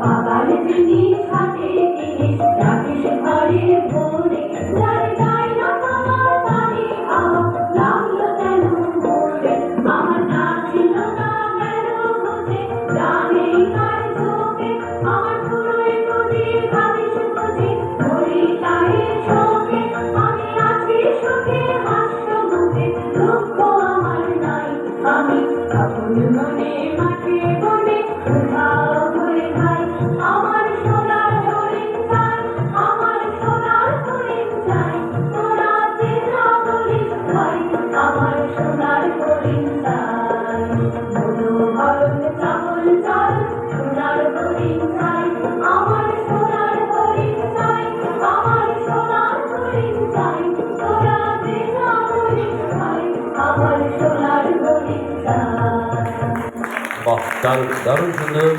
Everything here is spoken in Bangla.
পাবার জিনিস হাতে জিনিস রাখিস ঘরে ভরে যার যায় না পাওয়ার তারে হাওয়া লাগলো কেন ভরে আমার না ছিল না গেল বুঝে জানে কার চোখে আমার পুরোই বুঝি ভাবিস বুঝি ধরি তারে শোকে আমি আছি সুখে হাস্য মুখে দুঃখ আমার নাই আমি আপন মনে মাঠে বনে উধাও হয়ে খাই আমার সোনার হরিণ চাই আমার সোনার হরিণ চাই তোরা যে যা বলিস ভাই আমার সোনার হরিণ চাই বলো ভরত চাবল চাল সোনার হরিণ চাই আমার সোনার হরিণ চাই আমার সোনার হরিণ চাই তোরা যে যা বলিস ভাই আমার সোনার হরিণ চাই। বাহ, দারুণ দারুণ সুন্দর।